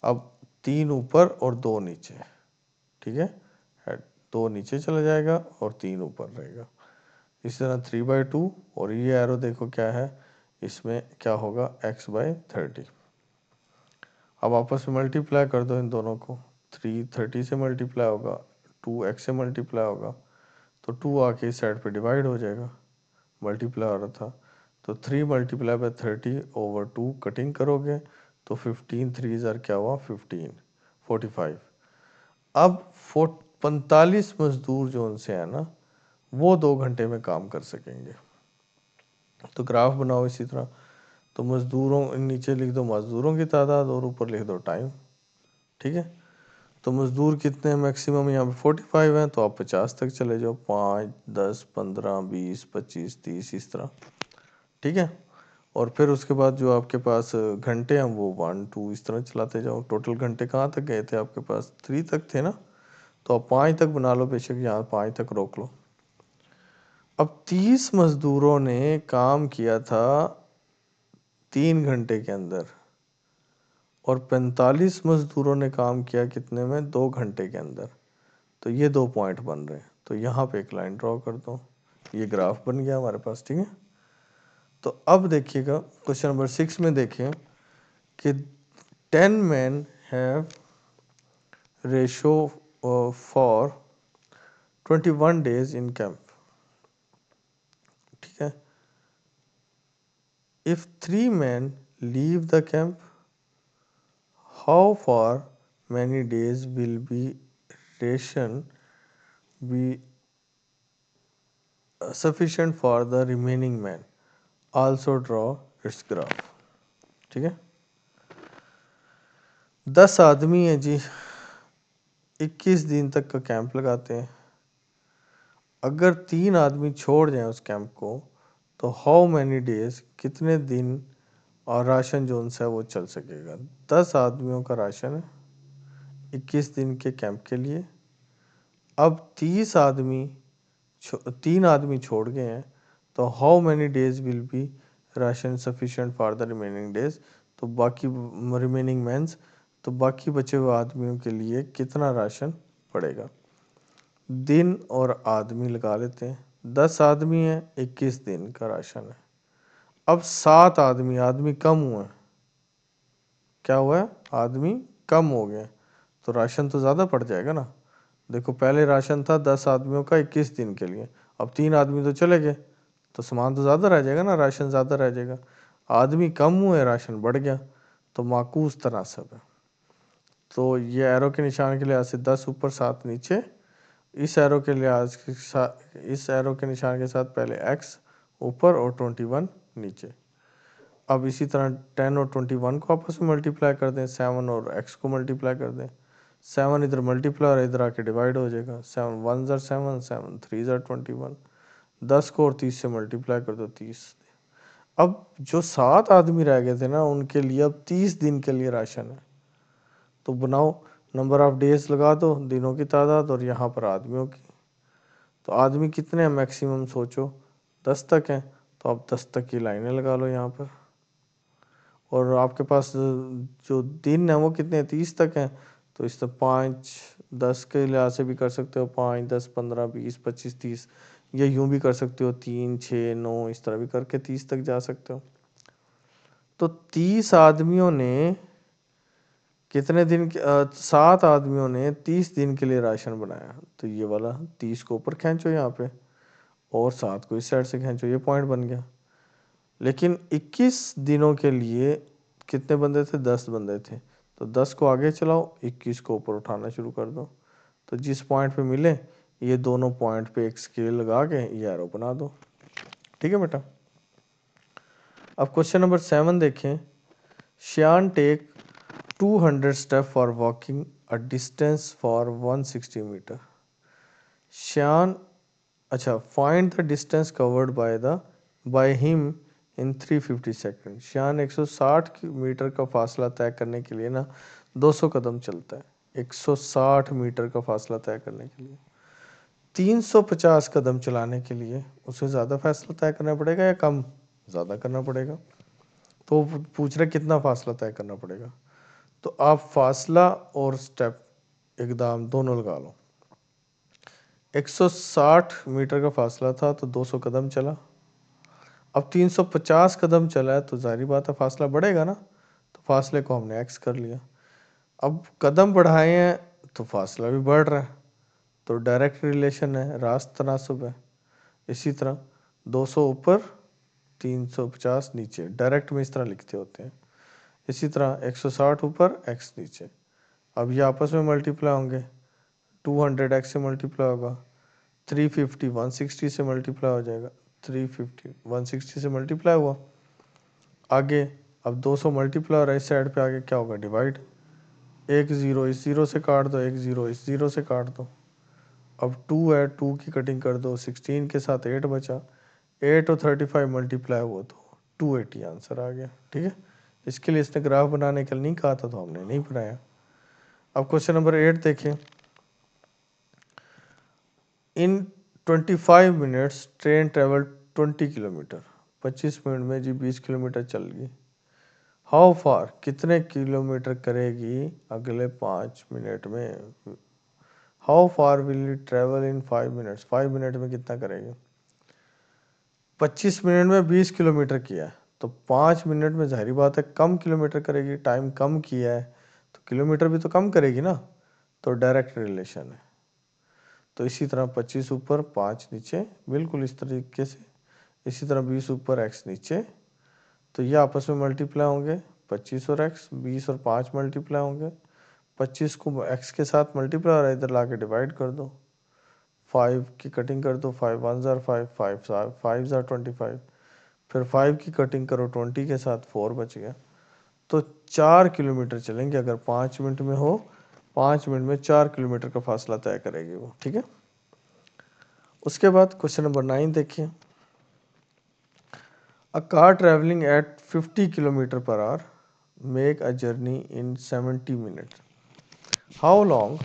अब 3 ऊपर और 2 नीचे, ठीक है। हेड 2 नीचे चला जाएगा और 3 ऊपर रहेगा। इसी तरह 3/2 और ये एरो देखो क्या है, इसमें क्या होगा x/30। अब आपस में मल्टीप्लाई कर दो इन दोनों को, 3 30 से मल्टीप्लाई होगा, 2 x से मल्टीप्लाई होगा, तो 2 आके इस साइड पे डिवाइड हो जाएगा, मल्टीप्लाई हो रहा था। तो 3 मल्टीप्लाई बाय 30/2 कटिंग करोगे तो 15 3 ज़र क्या हुआ 15 45। अब 45 मजदूर जो उनसे है ना वो 2 घंटे में काम कर सकेंगे। तो ग्राफ बनाओ इसी तरह। तो मजदूरों नीचे लिख दो मजदूरों की तादाद और ऊपर लिख दो टाइम, ठीक है। तो मजदूर कितने हैं मैक्सिमम यहाँ पे 45 हैं, तो आप 50 तक चले जाओ, 5 10 15 20 25 30 इस तरह, ठीक है। और फिर उसके बाद जो आपके पास घंटे हैं वो 1 2 इस तरह चलाते जाओ। टोटल घंटे कहाँ तक गए थे आपके पास 3 तक थे ना, तो आप 5 तक बना लो, बेशक यहाँ 5 तक रोक लो। अब 30 मजदूरों ने काम किया था 3 घंटे के अंदर और 45 मजदूरों ने काम किया कितने में 2 घंटे के अंदर। तो ये 2 पॉइंट बन रहे हैं, तो यहाँ पे एक लाइन ड्रॉ कर दो, ये ग्राफ बन गया हमारे पास, ठीक है। तो अब देखिएगा क्वेश्चन नंबर 6 में देखें कि 10 men have ratio for 21 days in camp, ठीक है। If 3 men leave the camp, how far many days will be ration be sufficient for the remaining men? Also draw its graph, ठीक है। 10 आदमी हैं जी, 21 दिन तक का कैंप लगाते हैं। अगर 3 आदमी छोड़ जाएं उस कैंप को तो हाउ मैनी डेज कितने दिन और राशन जो उनसे है वो चल सकेगा। 10 आदमियों का राशन है 21 दिन के कैंप के लिए। अब 3 आदमी छोड़ गए हैं, तो how many days will be ration sufficient for the remaining days, तो बाकी रिमेनिंग मैंस, तो बाकी बचे हुए आदमियों के लिए कितना राशन पड़ेगा। दिन और आदमी लगा लेते हैं, 10 आदमी हैं 21 दिन का राशन है। अब 7 आदमी, आदमी कम हुए, क्या हुआ है आदमी कम हो गए, तो राशन तो ज़्यादा पड़ जाएगा ना। देखो पहले राशन था 10 आदमियों का 21 दिन के लिए, अब 3 आदमी तो चले गए, तो सामान तो ज़्यादा रह जाएगा ना, राशन ज़्यादा रह जाएगा। आदमी कम हुए राशन बढ़ गया, तो माकूस तनासब है। तो ये एरो के निशान के लिहाज से 10 ऊपर 7 नीचे, इस एरो के लिहाज के साथ, इस एरो के निशान के साथ पहले x ऊपर और 21 नीचे। अब इसी तरह 10 और 21 को आपस में मल्टीप्लाई कर दें, 7 और x को मल्टीप्लाई कर दें, 7 इधर मल्टीप्लाई और इधर आके डिवाइड हो जाएगा, 7 1 ज़र 7 7 3 ज़र 21, 10 को और 30 से मल्टीप्लाई कर दो 30। अब जो 7 आदमी रह गए थे ना उनके लिए अब 30 दिन के लिए राशन है, तो बनाओ नंबर ऑफ डेज लगा दो, दिनों की तादाद और यहाँ पर आदमियों की। तो आदमी कितने हैं मैक्सिमम सोचो, 10 तक हैं, तो आप 10 तक की लाइनें लगा लो यहाँ पर। और आपके पास जो दिन है वो कितने 30 तक हैं, तो इससे 5 10 के लिहाज से भी कर सकते हो, 5 10 15 20 25 30, या यूं भी कर सकते हो 3 6 9 इस तरह भी करके 30 तक जा सकते हो। तो 30 आदमियों ने कितने दिन के 7 आदमियों ने 30 दिन के लिए राशन बनाया, तो ये वाला 30 को ऊपर खींचो यहाँ पे और 7 को इस साइड से खींचो, ये पॉइंट बन गया। लेकिन 21 दिनों के लिए कितने बंदे थे 10 बंदे थे, तो 10 को आगे चलाओ 21 को ऊपर उठाना शुरू कर दो, तो जिस पॉइंट पे मिले ये दोनों पॉइंट पे एक स्केल लगा के ये एरो बना दो, ठीक है बेटा। अब क्वेश्चन नंबर 7 देखें। Shayan take 200 step for walking a distance for 160 meter. Shayan, अच्छा, find the distance covered by him in 350 second. Shayan 160 meter का फासला तय करने के लिए ना 200 कदम चलता है। 160 मीटर का फासला तय करने के लिए 350 कदम चलाने के लिए उसे ज़्यादा फासला तय करना पड़ेगा या कम। ज़्यादा करना पड़ेगा। तो पूछ रहे कितना फासला तय करना पड़ेगा। तो आप फासला और स्टेप एकदम दोनों लगा लो। 160 मीटर का फासला था तो 200 कदम चला। अब 350 कदम चला है तो जाहिर बात है फासला बढ़ेगा ना, तो फासले को हमने एक्स कर लिया। अब कदम बढ़ाए हैं तो फासला भी बढ़ रहा है, तो डायरेक्ट रिलेशन है, रास्त तनासुब है। इसी तरह 200 ऊपर 350 नीचे, डायरेक्ट में इस तरह लिखते होते हैं। इसी तरह 160 ऊपर x नीचे। अब ये आपस में मल्टीप्लाई होंगे, 200 x से मल्टीप्लाई होगा, 350 160 से मल्टीप्लाई हो जाएगा, 350 160 से मल्टीप्लाई हुआ। आगे अब 200 मल्टीप्लाई हो रहा है, इस साइड पे आगे क्या होगा, डिवाइड। एक ज़ीरो इस ज़ीरो से काट दो, एक ज़ीरो इस ज़ीरो से काट दो। अब 2 है, 2 की कटिंग कर दो, 16 के साथ 8 बचा, 8 और 35 मल्टीप्लाई हुआ तो 280 आंसर आ गया। ठीक है, इसके लिए इसने ग्राफ बनाने के लिए नहीं कहा था तो हमने नहीं बनाया। अब क्वेश्चन नंबर 8 देखें। इन 25 minutes train travel 20 kilometre. 25 minute में जी 20 किलोमीटर चल गई। हाउ फार, कितने किलोमीटर करेगी अगले 5 मिनट में। How far will it travel in 5 minutes, 5 minute में कितना करेगी। 25 मिनट में 20 किलोमीटर किया है तो 5 मिनट में जाहिर बात है कम किलोमीटर करेगी, टाइम कम किया है तो किलोमीटर भी तो कम करेगी ना, तो डायरेक्ट रिलेशन है। तो इसी तरह 25 ऊपर 5 नीचे, बिल्कुल इस तरीके से। इसी तरह 20 ऊपर x नीचे, तो ये आपस में मल्टीप्लाई होंगे, 25 और x, 20 और 5 मल्टीप्लाई होंगे, 25 को x के साथ मल्टीप्लाई और इधर ला के डिवाइड कर दो, 5 की कटिंग कर दो, 5 1 ज़ार 5, 5 ज़ार 25, फिर 5 की कटिंग करो 20 के साथ, 4 बच गया। तो 4 किलोमीटर चलेंगे अगर 5 मिनट में हो, 5 मिनट में 4 किलोमीटर का फासला तय करेगी वो। ठीक है, उसके बाद क्वेश्चन नंबर 9 देखिए। A car travelling at 50 kilometre per hour make a journey in 70 minute. How long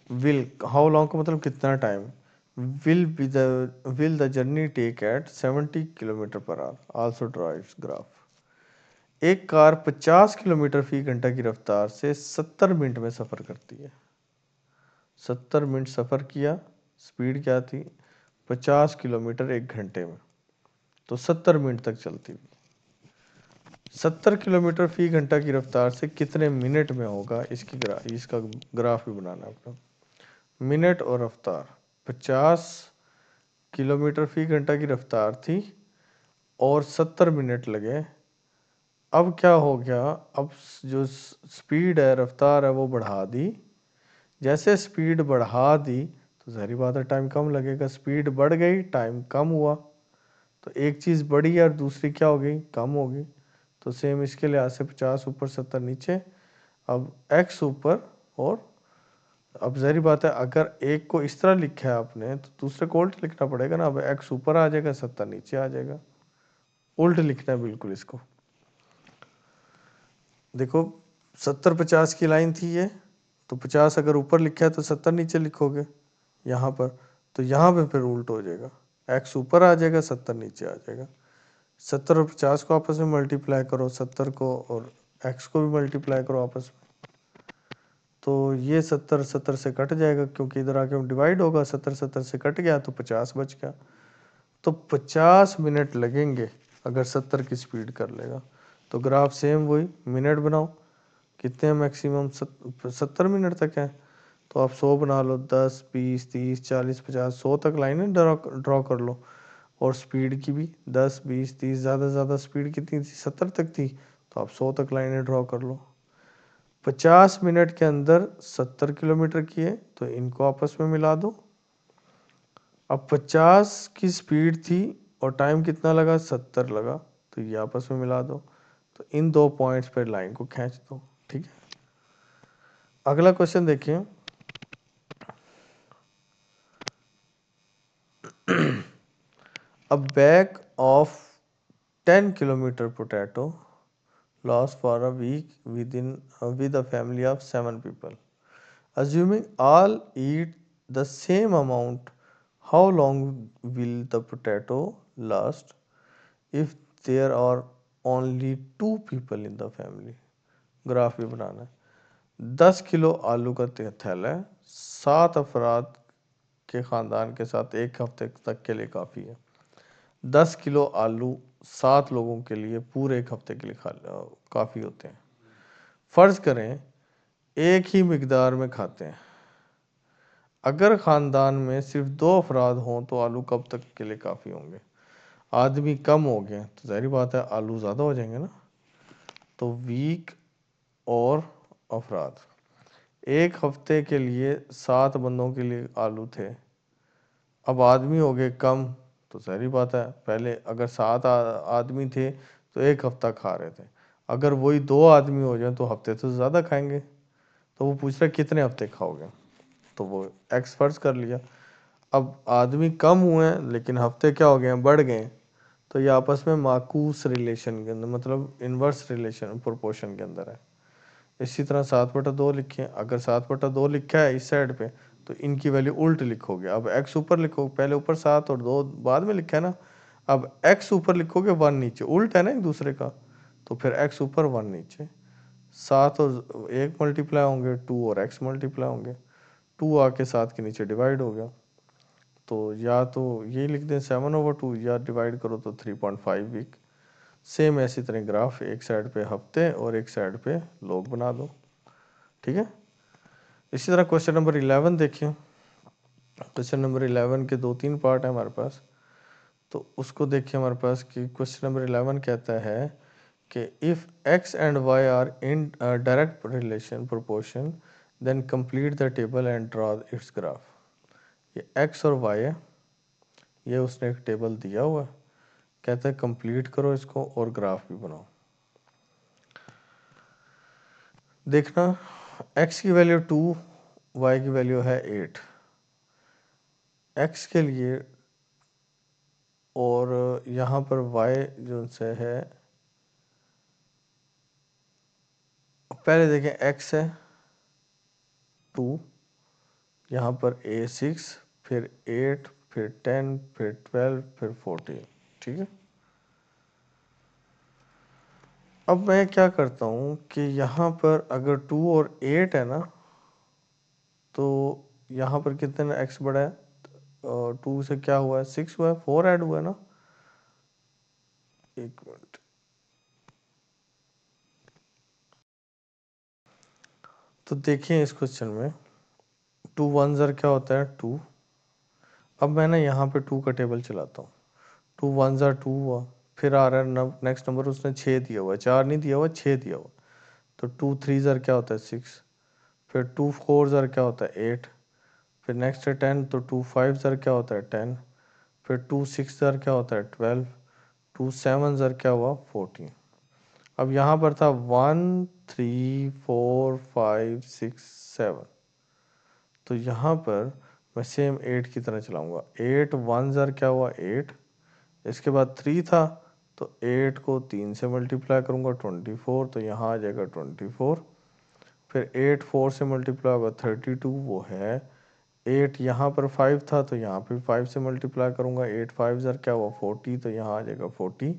will, how long का मतलब कितना time, will the journey take at 70 kilometre per hour, also draw its graph. एक car 50 kilometre फी घंटा की रफ्तार से 70 minute में सफ़र करती है। 70 मिनट सफ़र किया, स्पीड क्या थी, 50 किलोमीटर एक घंटे में, तो 70 मिनट तक चलती थी। 70 किलोमीटर फी घंटा की रफ्तार से कितने मिनट में होगा, इसका ग्राफ भी बनाना है आपको। मिनट और रफ्तार, 50 किलोमीटर फी घंटा की रफ्तार थी और 70 मिनट लगे। अब क्या हो गया, अब जो स्पीड है, रफ्तार है, वो बढ़ा दी। जैसे स्पीड बढ़ा दी तो ज़ाहिर बात है टाइम कम लगेगा, स्पीड बढ़ गई टाइम कम हुआ, तो एक चीज़ बढ़ी और दूसरी क्या हो गई, कम हो गई। तो सेम इसके लिए से 50 ऊपर 70 नीचे, अब x ऊपर, और अब ज़ाहिर बात है अगर एक को इस तरह लिखा है आपने तो दूसरे को उल्ट लिखना पड़ेगा ना। अब x ऊपर आ जाएगा, 70 नीचे आ जाएगा, उल्ट लिखना है बिल्कुल इसको। देखो 70 50 की लाइन थी ये, तो 50 अगर ऊपर लिखा है तो 70 नीचे लिखोगे यहाँ पर, तो यहाँ पे फिर उल्ट हो जाएगा, x ऊपर आ जाएगा 70 नीचे आ जाएगा। 70 और 50 को आपस में मल्टीप्लाई करो, 70 को और x को भी मल्टीप्लाई करो आपस में, तो ये 70 70 से कट जाएगा क्योंकि इधर आके डिवाइड होगा, 70 70 से कट गया तो 50 बच गया। तो 50 मिनट लगेंगे अगर 70 की स्पीड कर लेगा। तो ग्राफ सेम वही, मिनट बनाओ, कितने मैक्सिमम 70 मिनट तक है, तो आप 100 बना लो, 10 20 30 40 50 100 तक लाइनें ड्रॉ कर लो। और स्पीड की भी 10 20 30, ज़्यादा से ज़्यादा स्पीड कितनी थी, 70 तक थी, तो आप 100 तक लाइनें ड्रॉ कर लो। 50 मिनट के अंदर 70 किलोमीटर किए तो इनको आपस में मिला दो। अब 50 की स्पीड थी और टाइम कितना लगा, 70 लगा, तो ये आपस में मिला दो। तो इन दो पॉइंट्स पर लाइन को खींच दो। ठीक है, अगला क्वेश्चन देखिए। A bag of 10 kilometer potato lost for a week with a family of 7 people. Assuming all eat the same amount, how long will the potato last? If there are only 2 people in the family. Graph भी बनाना है। 10 kilo आलू का थैला है, 7 अफराद के ख़ानदान के साथ 1 हफ्ते तक के लिए काफ़ी है। 10 किलो आलू 7 लोगों के लिए पूरे 1 हफ्ते के लिए काफ़ी होते हैं। फ़र्ज़ करें एक ही मिकदार में खाते हैं। अगर ख़ानदान में सिर्फ 2 अफराद हों तो आलू कब तक के लिए काफ़ी होंगे? आदमी कम हो गए तो ज़ाहिर बात है आलू ज़्यादा हो जाएंगे ना। तो वीक और अफराद, 1 हफ्ते के लिए 7 बंदों के लिए आलू थे। अब आदमी हो गए कम तो ज़ाहिर बात है पहले अगर 7 आदमी थे तो 1 हफ्ता खा रहे थे। अगर वही 2 आदमी हो जाए तो हफ्ते तो ज़्यादा खाएंगे। तो वो पूछ रहा है कितने हफ्ते खाओगे, तो वो एक्स फर्ज कर लिया। अब आदमी कम हुए हैं लेकिन हफ्ते क्या हो गए हैं, बढ़ गए। तो ये आपस में माकूस रिलेशन के अंदर, मतलब इन्वर्स रिलेशन प्रोपोर्शन के अंदर है। इसी तरह 7/2 लिखें। अगर 7/2 लिखा है इस साइड पे तो इनकी वैल्यू उल्ट लिखोगे। अब x ऊपर लिखो, पहले ऊपर 7 और 2 बाद में लिखा है ना। अब x ऊपर लिखोगे 1 नीचे, उल्ट है ना एक दूसरे का। तो फिर x ऊपर 1 नीचे, 7 और 1 मल्टीप्लाई होंगे, 2 और x मल्टीप्लाई होंगे, 2 आके 7 के नीचे डिवाइड हो गया। तो या तो ये लिख दें 7/2 या डिवाइड करो तो 3.5 वीक। सेम ऐसी तरह ग्राफ, एक साइड पे हफ्ते और एक साइड पे लोग बना दो। ठीक है। इसी तरह क्वेश्चन नंबर 11 देखिए। क्वेश्चन नंबर 11 के 2-3 पार्ट है हमारे पास। तो उसको देखिए हमारे पास कि क्वेश्चन नंबर 11 कहता है कि if x and y are in direct relation proportion then complete the table and draw its graph. ये x और y है, ये उसने एक टेबल दिया हुआ है, कहता है कंप्लीट करो इसको और ग्राफ भी बनाओ। देखना x की वैल्यू 2, y की वैल्यू है 8। x के लिए और यहाँ पर y जो से है, पहले देखें x है 2, यहाँ पर a 6, फिर 8, फिर 10, फिर 12, फिर 14। ठीक है। अब मैं क्या करता हूँ कि यहाँ पर अगर 2 और 8 है ना, तो यहाँ पर कितने x बड़ा है, 2 से क्या हुआ है, 6 हुआ है, 4 ऐड हुआ है ना। एक मिनट, तो देखिए इस क्वेश्चन में 2 1 ज़र क्या होता है 2। अब मैं ना यहाँ पे 2 का टेबल चलाता हूँ। 2 1 ज़र 2 हुआ, फिर आ रहा है नेक्स्ट नंबर, उसने 6 दिया हुआ है, 4 नहीं दिया हुआ, 6 दिया हुआ। तो 2 3 ज़र क्या होता है 6, फिर 2 4 ज़र क्या होता है 8, फिर नेक्स्ट है 10, तो 2 5 ज़र क्या होता है 10, फिर 2 6 ज़र क्या होता है 12, 2 7 ज़र क्या हुआ 14। अब यहाँ पर था 1 3 4 5 6 7, तो यहाँ पर मैं सेम 8 की तरह चलाऊंगा। 8 1 ज़र क्या हुआ 8, इसके बाद 3 था तो 8 को 3 से मल्टीप्लाई करूँगा 24, तो यहाँ आ जाएगा 24। फिर 8 4 से मल्टीप्लाई होगा 32, वो है 8। यहाँ पर 5 था तो यहाँ पे 5 से मल्टीप्लाई करूँगा, 8 5 ज़र क्या हुआ 40, तो यहाँ आ जाएगा 40।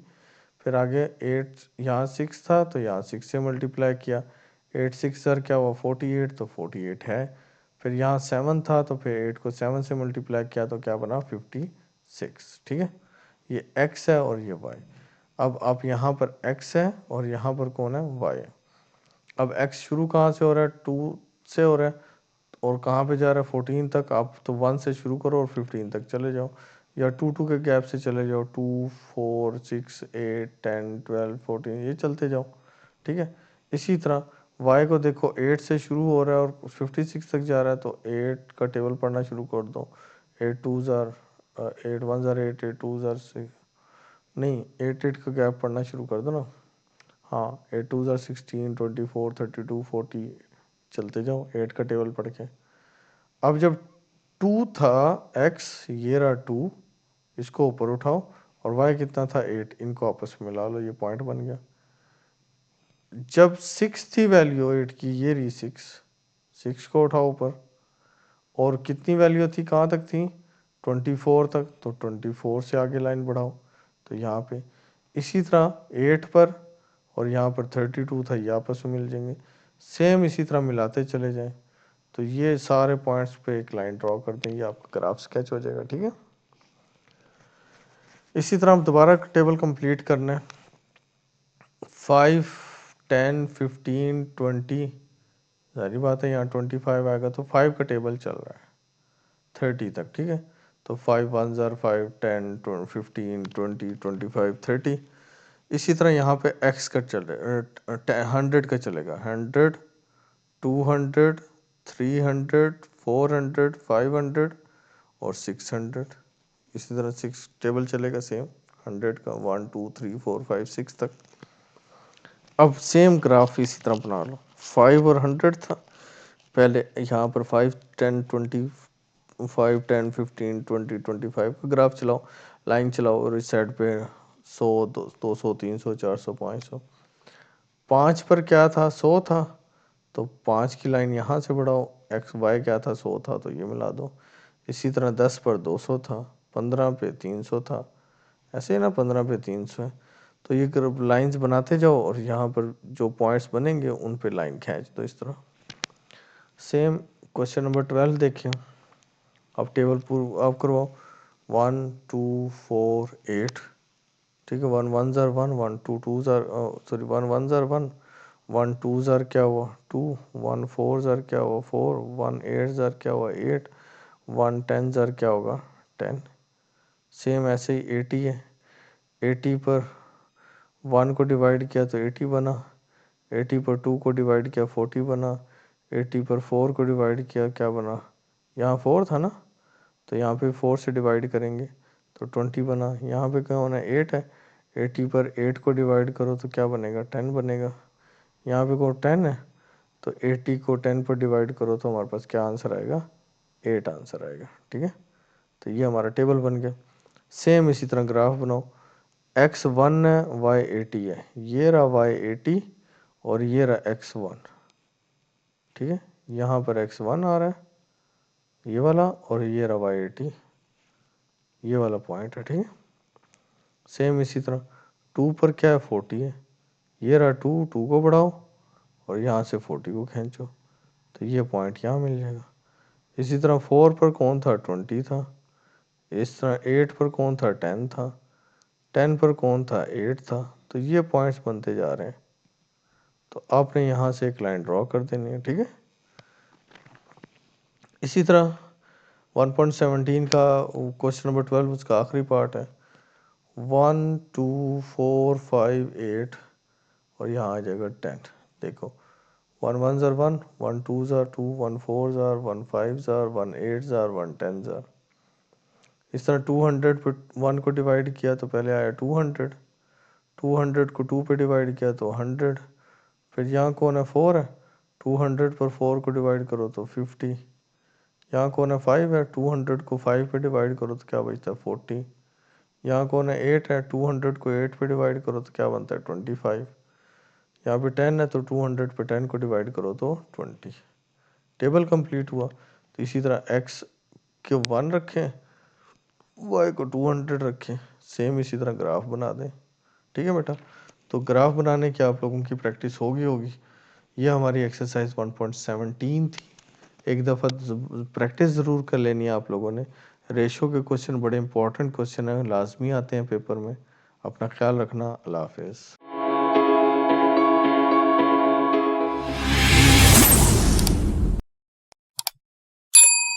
फिर आगे 8 यहाँ 6 था तो यहाँ 6 से मल्टीप्लाई किया, 8 6 ज़र क्या हुआ 48, तो 48 है। फिर यहाँ 7 था तो फिर 8 को 7 से मल्टीप्लाई किया तो क्या बना 56। ठीक है। ये x है और ये y। अब आप यहाँ पर x है और यहाँ पर कौन है y है। अब x शुरू कहाँ से हो रहा है 2 से हो रहा है और कहाँ पे जा रहा है 14 तक। आप तो 1 से शुरू करो और 15 तक चले जाओ, या 2 2 के गैप से चले जाओ, 2 4 6 8 10 12 14, ये चलते जाओ। ठीक है। इसी तरह y को देखो 8 से शुरू हो रहा है और 56 तक जा रहा है, तो 8 का टेबल पढ़ना शुरू कर दो। 8 2 ज़र 8 1 ज़र 8, 8 2 ज़र 6, नहीं 8 8 का गैप पढ़ना शुरू कर दो ना। हाँ 8 2 ज़र 16 24 32 40, चलते जाओ 8 का टेबल पढ़ के। अब जब 2 था x, ये रहा 2, इसको ऊपर उठाओ, और y कितना था 8, इनको आपस में मिला लो, ये पॉइंट बन गया। जब 6 थी वैल्यू 8 की, ये रही 6 को उठाओ ऊपर, और कितनी वैल्यू थी कहाँ तक थी 24 तक, तो 24 से आगे लाइन बढ़ाओ, तो यहाँ पे इसी तरह 8 पर और यहाँ पर 32 था, ये आपस में मिल जाएंगे। सेम इसी तरह मिलाते चले जाएं, तो ये सारे पॉइंट्स पे एक लाइन ड्रॉ कर दें, ये आपका ग्राफ स्केच हो जाएगा। ठीक है, इसी तरह हम दोबारा टेबल कंप्लीट करना है। 5, 10, 15, 20, सारी बात है यहाँ 25 आएगा, तो 5 का टेबल चल रहा है 30 तक। ठीक है, तो 5 1 ज़ार 5, 10, 15, 20, 25, 30। इसी तरह यहाँ पे x का चल रहा है, 100 का चलेगा, 100, 200, 300, 400, 500 और 600। इसी तरह 6 टेबल चलेगा सेम 100 का, 1 2 3 4 5 6 तक। अब सेम ग्राफ इसी तरह बना लो। 5 और 100 था पहले, यहाँ पर 5 10 20 5 10 15 20 25 का ग्राफ चलाओ, लाइन चलाओ, और इस साइड पे 100 200 300 400 500। 5 पर क्या था, 100 था, तो 5 की लाइन यहाँ से बढ़ाओ। एक्स वाई क्या था, 100 था, तो ये मिला दो। इसी तरह 10 पर 200 था, 15 पे 300 था, ऐसे ही ना 15 पे 300 है। तो ये लाइंस बनाते जाओ और यहाँ पर जो पॉइंट्स बनेंगे उन पे लाइन खींच दो इस तरह। सेम क्वेश्चन नंबर 12 देखें। अब टेबल पूरा आप करवाओ। 1 2 4 8, ठीक है। 1 1 ज़ार 1, 1 2 2 ज़ार सॉरी 1 1 ज़ार 1, 1 2 ज़ार क्या हुआ 2, 1 4 ज़ार क्या हुआ 4, 1 8 ज़ार क्या हुआ 8, 1 10 ज़ार क्या होगा 10। सेम ऐसे ही 80 है। 80 पर 1 को डिवाइड किया तो 80 बना, 80 पर 2 को डिवाइड किया 40 बना, 80 पर 4 को डिवाइड किया क्या बना, यहाँ 4 था ना, तो यहाँ पे 4 से डिवाइड करेंगे तो 20 बना। यहाँ पे क्या होना है 8 है, 80 पर 8 को डिवाइड करो तो क्या बनेगा 10 बनेगा। यहाँ पे को 10 है, तो 80 को 10 पर डिवाइड करो तो हमारे पास क्या आंसर आएगा 8 आंसर आएगा। ठीक है, तो ये हमारा टेबल बन गया। सेम इसी तरह ग्राफ बनाओ। x1 है, y80 है, ये रहा y80 और ये रहा x1। ठीक है, यहाँ पर x1 आ रहा है ये वाला, और ये रहा y80 ये वाला पॉइंट है। ठीक है, सेम इसी तरह 2 पर क्या है 40 है, ये रहा 2, 2 को बढ़ाओ और यहाँ से 40 को खींचो तो ये पॉइंट यहाँ मिल जाएगा। इसी तरह 4 पर कौन था 20 था, इस तरह 8 पर कौन था 10 था, 10 पर कौन था 8 था, तो ये पॉइंट्स बनते जा रहे हैं। तो आपने यहाँ से एक लाइन ड्रॉ कर देनी है। ठीक है, इसी तरह 1.17 का क्वेश्चन नंबर 12 उसका आखिरी पार्ट है। 1 2 4 5 8 और यहाँ आ जाएगा 10। देखो 1 1 ज़ार 1, 1 2 ज़ार 2, 1 4 ज़ार 1 5 ज़ार 1 8 ज़ार 1 10 ज़ार। इस तरह 200 पर 1 को डिवाइड किया तो पहले आया 200, 200 को 2 पे डिवाइड किया तो 100। फिर यहाँ कौन है 4 है, 200 पर 4 को डिवाइड करो तो 50। यहाँ कौन है 5 है, 200 को 5 पे डिवाइड करो तो क्या बचता है 40। यहाँ कौन है 8 है, 200 को 8 पे डिवाइड करो तो क्या बनता है 25। यहाँ पे 10 है तो 200 पे 10 को डिवाइड करो तो 20। टेबल कंप्लीट हुआ। तो इसी तरह x के 1 रखें, y को 200 रखें, सेम इसी तरह ग्राफ बना दें। ठीक है बेटा, तो ग्राफ बनाने की आप लोगों की प्रैक्टिस होगी। ये हमारी एक्सरसाइज 1.17 थी। एक दफ़ा प्रैक्टिस ज़रूर कर लेनी है आप लोगों ने। रेशो के क्वेश्चन बड़े इंपॉर्टेंट क्वेश्चन हैं, लाजमी आते हैं पेपर में। अपना ख्याल रखना। अल्लाह हाफिज़।